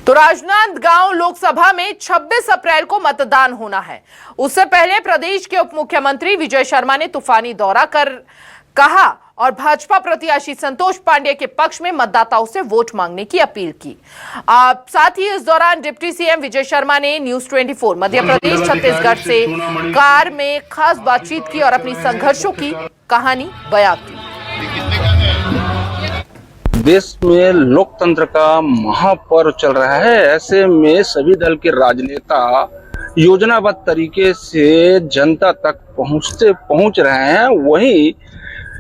तो राजनांदगांव लोकसभा में 26 अप्रैल को मतदान होना है। उससे पहले प्रदेश के उप मुख्यमंत्री विजय शर्मा ने तूफानी दौरा कर कहा और भाजपा प्रत्याशी संतोष पांडे के पक्ष में मतदाताओं से वोट मांगने की अपील की। साथ ही इस दौरान डिप्टी सीएम विजय शर्मा ने न्यूज 24 मध्य प्रदेश छत्तीसगढ़ से कार में खास बातचीत की और अपनी संघर्षों की कहानी बयां की। देश में लोकतंत्र का महापर्व चल रहा है। ऐसे में सभी दल के राजनेता योजनाबद्ध तरीके से जनता तक पहुंच रहे हैं। वहीं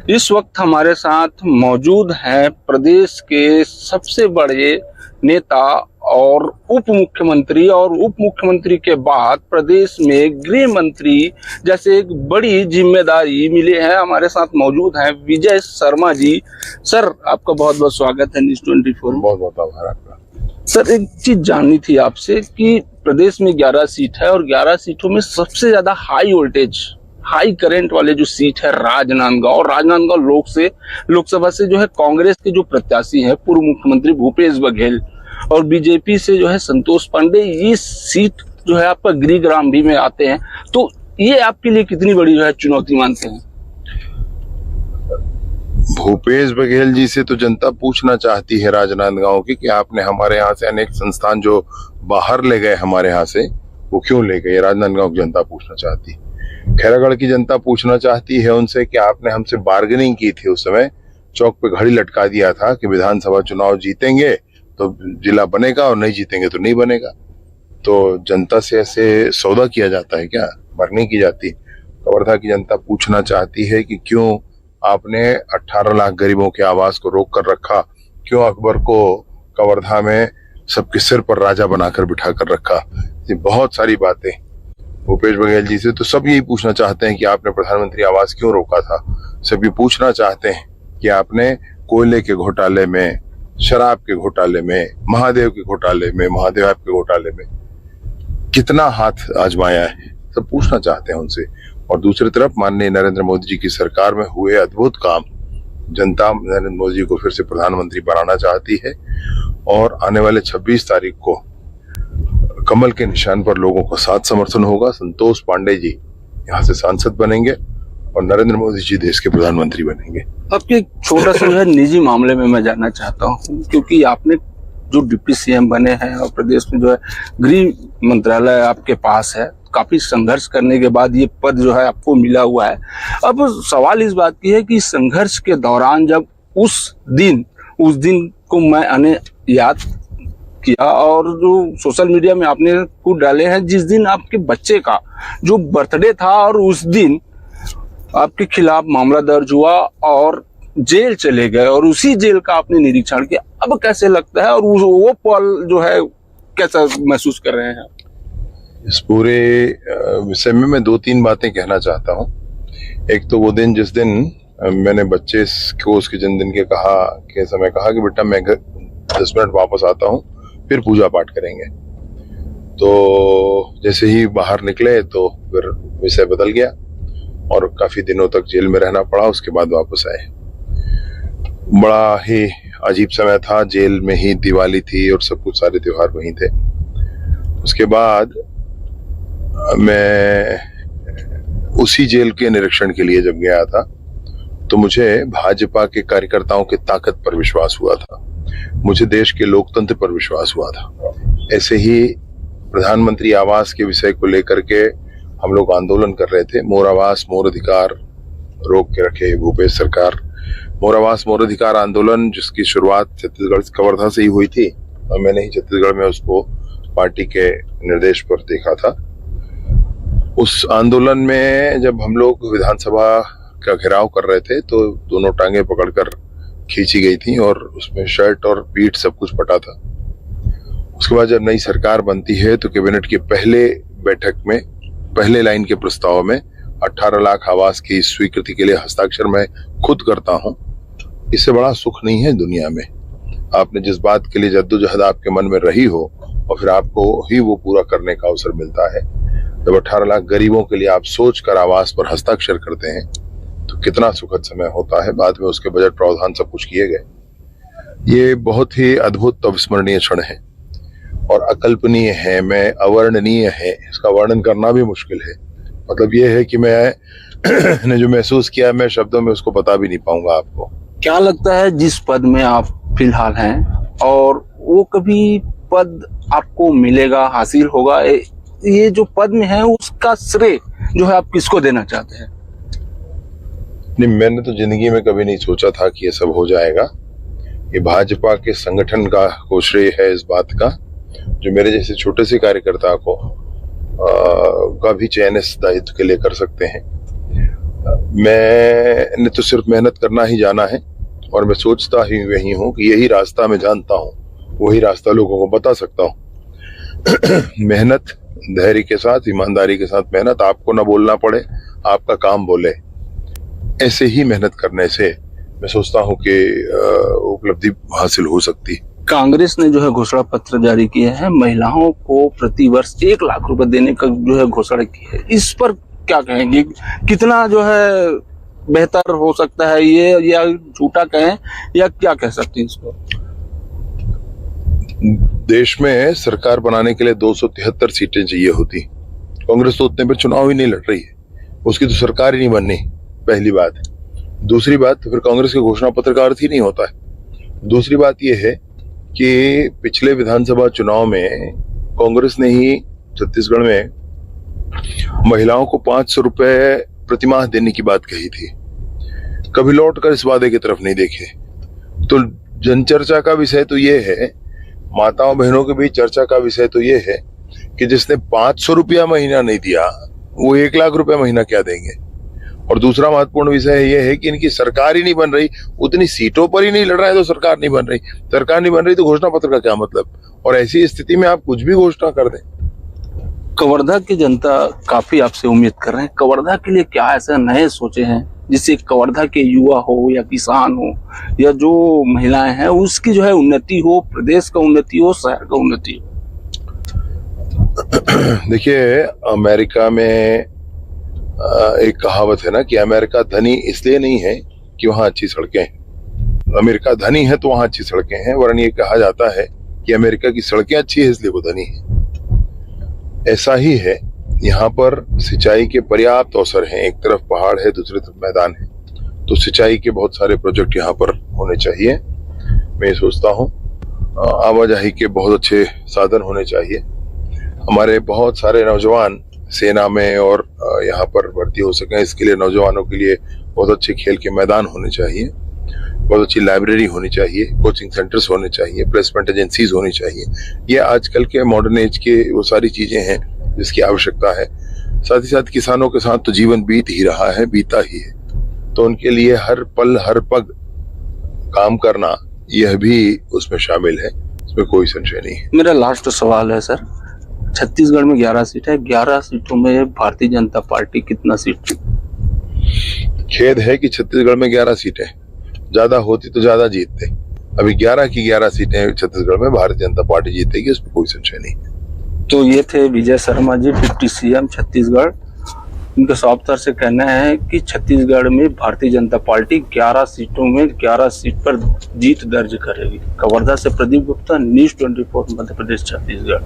इस वक्त हमारे साथ मौजूद हैं प्रदेश के सबसे बड़े नेता और उप मुख्यमंत्री, और उप मुख्यमंत्री के बाद प्रदेश में गृह मंत्री जैसे एक बड़ी जिम्मेदारी मिले हैं। हमारे साथ मौजूद हैं विजय शर्मा जी। सर, आपका बहुत बहुत स्वागत है न्यूज 24। बहुत बहुत आभार आपका। सर, एक चीज जाननी थी आपसे कि प्रदेश में 11 सीट है और 11 सीटों में सबसे ज्यादा हाई वोल्टेज, हाई करंट वाले जो सीट है राजनांदगांव लोकसभा से जो है कांग्रेस के जो प्रत्याशी हैं पूर्व मुख्यमंत्री भूपेश बघेल और बीजेपी से जो है संतोष पांडे, ये सीट जो है आपका गृहग्राम भी में आते हैं। तो ये आपके लिए कितनी बड़ी जो है चुनौती मानते हैं? भूपेश बघेल जी से तो जनता पूछना चाहती है राजनांदगांव की कि आपने हमारे यहाँ से अनेक संस्थान जो बाहर ले गए हमारे यहाँ से, वो क्यों ले गए? राजनांदगांव की जनता पूछना चाहती। खैरागढ़ की जनता पूछना चाहती है उनसे कि आपने हमसे बार्गेनिंग की थी, उस समय चौक पे घड़ी लटका दिया था कि विधानसभा चुनाव जीतेंगे तो जिला बनेगा और नहीं जीतेंगे तो नहीं बनेगा। तो जनता से ऐसे सौदा किया जाता है क्या? बार्गेनिंग की जाती। कवर्धा की जनता पूछना चाहती है कि क्यों आपने 18 लाख गरीबों के आवास को रोक कर रखा, क्यों अकबर को कवर्धा में सबके सिर पर राजा बनाकर बिठा कर रखा। ये बहुत सारी बातें भूपेश बघेल जी से तो सब यही पूछना चाहते हैं कि आपने प्रधानमंत्री आवास क्यों रोका था। सब ये पूछना चाहते हैं कि आपने कोयले के घोटाले में, शराब के घोटाले में, महादेव के घोटाले में, महादेव ऐप के घोटाले में कितना हाथ आजमाया है। सब पूछना चाहते हैं उनसे। और दूसरी तरफ माननीय नरेंद्र मोदी जी की सरकार में हुए अद्भुत काम, जनता नरेंद्र मोदी जी को फिर से प्रधानमंत्री बनाना चाहती है और आने वाले 26 तारीख को कमल के निशान पर लोगों का साथ समर्थन होगा। संतोष पांडे जी यहाँ से सांसद बनेंगे और नरेंद्र मोदी जी देश के प्रधानमंत्री बनेंगे। आपके छोटा सा जो है निजी मामले में मैं जानना चाहता हूँ, क्योंकि आपने जो डिप्टी सीएम बने हैं और प्रदेश में जो है गृह मंत्रालय आपके पास है, काफी संघर्ष करने के बाद ये पद जो है आपको मिला हुआ है। अब सवाल इस बात की है कि संघर्ष के दौरान जब उस दिन को मैंने याद किया और जो सोशल मीडिया में आपने खुद डाले हैं, जिस दिन आपके बच्चे का जो बर्थडे था और उस दिन आपके खिलाफ मामला दर्ज हुआ और जेल चले गए और उसी जेल का आपने निरीक्षण किया, अब कैसे लगता है और वो पल जो है कैसा महसूस कर रहे हैं? इस पूरे विषय में मैं 2-3 बातें कहना चाहता हूँ। एक तो वो दिन जिस दिन मैंने बच्चे को उसके जन्मदिन के समय कहा कि बेटा मैं 10 मिनट वापस आता हूँ, फिर पूजा पाठ करेंगे। तो जैसे ही बाहर निकले तो फिर विषय बदल गया और काफी दिनों तक जेल में रहना पड़ा। उसके बाद वापस आए। बड़ा ही अजीब समय था। जेल में ही दिवाली थी और सब कुछ, सारे त्योहार वहीं थे। उसके बाद मैं उसी जेल के निरीक्षण के लिए जब गया था तो मुझे भाजपा के कार्यकर्ताओं की ताकत पर विश्वास हुआ था, मुझे देश के लोकतंत्र पर विश्वास हुआ था। ऐसे ही प्रधानमंत्री आवास के विषय को लेकर के हम लोग आंदोलन कर रहे थे। मोर आवास मोर अधिकार रोक के रखे भूपेश सरकार। मोर आवास मोर अधिकार आंदोलन जिसकी शुरुआत छत्तीसगढ़ कवर्धा से ही हुई थी और मैंने ही छत्तीसगढ़ में उसको पार्टी के निर्देश पर देखा था। उस आंदोलन में जब हम लोग विधानसभा का घेराव कर रहे थे तो दोनों टांगे पकड़कर खींची गई थी और उसमें शर्ट और पीठ सब कुछ फटा था। उसके बाद जब नई सरकार बनती है तो कैबिनेट की पहले बैठक में पहले लाइन के प्रस्ताव में 18 लाख आवास की स्वीकृति के लिए हस्ताक्षर मैं खुद करता हूं। इससे बड़ा सुख नहीं है दुनिया में। आपने जिस बात के लिए जद्दोजहद आपके मन में रही हो और फिर आपको ही वो पूरा करने का अवसर मिलता है। जब 18 लाख गरीबों के लिए आप सोच कर आवास पर हस्ताक्षर करते हैं तो कितना सुखद समय होता है। बाद में उसके बजट प्रावधान सब कुछ किए गए। ये बहुत ही अद्भुत अविस्मरणीय क्षण है। और अकल्पनीय है, मैं अवर्णनीय है, इसका वर्णन करना भी मुश्किल है। मतलब ये है कि मैं ने जो महसूस किया मैं शब्दों में उसको बता भी नहीं पाऊंगा आपको। क्या लगता है जिस पद में आप फिलहाल हैं और वो कभी पद आपको मिलेगा, हासिल होगा, ये जो पद में है उसका श्रेय जो है आप किसको देना चाहते हैं? नहीं, मैंने तो जिंदगी में कभी नहीं सोचा था कि ये सब हो जाएगा। ये भाजपा के संगठन को श्रेय है इस बात का, जो मेरे जैसे छोटे से कार्यकर्ता को का भी चयन इस दायित्व के लिए कर सकते हैं। मैंने तो सिर्फ मेहनत करना ही जाना है और मैं सोचता ही वही हूँ कि यही रास्ता मैं जानता हूँ, वही रास्ता लोगों को बता सकता हूँ। मेहनत, धैर्य के साथ, ईमानदारी के साथ मेहनत, आपको ना बोलना पड़े, आपका काम बोले, ऐसे ही मेहनत करने से मैं सोचता हूँ कि उपलब्धि हासिल हो सकती। कांग्रेस ने जो है घोषणा पत्र जारी किया है, महिलाओं को प्रति वर्ष 1 लाख रुपए देने का जो है घोषणा की है, इस पर क्या कहेंगे? कितना जो है बेहतर हो सकता है ये, या झूठा कहें या क्या कह सकते हैं इसको? देश में सरकार बनाने के लिए 273 सीटें चाहिए होती। कांग्रेस तो उतने पे चुनाव ही नहीं लड़ रही है, उसकी तो सरकार ही नहीं बननी, पहली बात। दूसरी बात, फिर कांग्रेस के घोषणा पत्र का अर्थ ही नहीं होता है। दूसरी बात यह है कि पिछले विधानसभा चुनाव में कांग्रेस ने ही छत्तीसगढ़ में महिलाओं को 500 रुपए प्रतिमाह देने की बात कही थी। कभी लौट कर इस वादे की तरफ नहीं देखे। तो जनचर्चा का विषय तो ये है, माताओं बहनों के बीच चर्चा का विषय तो ये है कि जिसने 500 रुपया महीना नहीं दिया वो 1 लाख रुपया महीना क्या देंगे। और दूसरा महत्वपूर्ण विषय ये है कि इनकी सरकार ही नहीं बन रही, उतनी सीटों पर ही नहीं लड़ रहा है तो सरकार नहीं बन रही। सरकार नहीं बन रही तो घोषणा पत्र का क्या मतलब? और ऐसी स्थिति में आप कुछ भी घोषणा कर दें। कवर्धा की जनता काफी आपसे उम्मीद कर रहे हैं, कवर्धा के लिए क्या ऐसे नए सोचे हैं जिससे कवर्धा के युवा हो या किसान हो या जो महिलाएं हैं उसकी जो है उन्नति हो, प्रदेश का उन्नति हो, शहर का उन्नति हो? देखिए, अमेरिका में एक कहावत है ना कि अमेरिका धनी इसलिए नहीं है कि वहां अच्छी सड़कें हैं। अमेरिका धनी है तो वहां अच्छी सड़कें हैं, वरन ये कहा जाता है कि अमेरिका की सड़कें अच्छी है इसलिए वो धनी है। ऐसा ही है, यहाँ पर सिंचाई के पर्याप्त अवसर हैं। एक तरफ पहाड़ है, दूसरी तरफ मैदान है, तो सिंचाई के बहुत सारे प्रोजेक्ट यहाँ पर होने चाहिए। मैं ये सोचता हूँ आवाजाही के बहुत अच्छे साधन होने चाहिए। हमारे बहुत सारे नौजवान सेना में और यहाँ पर भर्ती हो सकें, इसके लिए नौजवानों के लिए बहुत अच्छे खेल के मैदान होने चाहिए, बहुत अच्छी लाइब्रेरी होनी चाहिए, कोचिंग सेंटर्स होने चाहिए, प्लेसमेंट एजेंसीज होनी चाहिए। ये आजकल के मॉडर्न एज के वो सारी चीजें हैं जिसकी आवश्यकता है। साथ ही साथ किसानों के साथ तो जीवन बीत ही रहा है, बीता ही है, तो उनके लिए हर पल हर पग काम करना यह भी उसमें शामिल है, इसमें कोई संशय नहीं है। मेरा लास्ट सवाल है सर, छत्तीसगढ़ में 11 सीट है, 11 सीटों में भारतीय जनता पार्टी कितना सीट? खेद है कि छत्तीसगढ़ में 11 सीटें, ज्यादा होती तो ज्यादा जीतते। अभी 11 की 11 सीटें छत्तीसगढ़ में भारतीय जनता पार्टी जीतेगी, उसमें कोई संशय नहीं। तो ये थे विजय शर्मा जी, डिप्टी सीएम छत्तीसगढ़। इनका साफ तौर से कहना है कि छत्तीसगढ़ में भारतीय जनता पार्टी 11 सीटों में 11 सीट पर जीत दर्ज करेगी। कवर्धा से प्रदीप गुप्ता, न्यूज़ 24 मध्य प्रदेश छत्तीसगढ़।